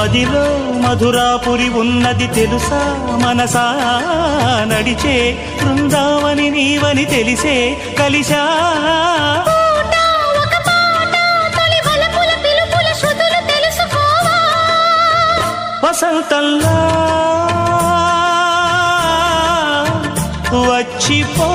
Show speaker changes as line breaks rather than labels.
మదిలో మధురాపురి ఉన్నది తెలుసా మనసా నడిచే బృందావని నీవని తెలిసే కలిసా వసంతంలా వచ్చిపో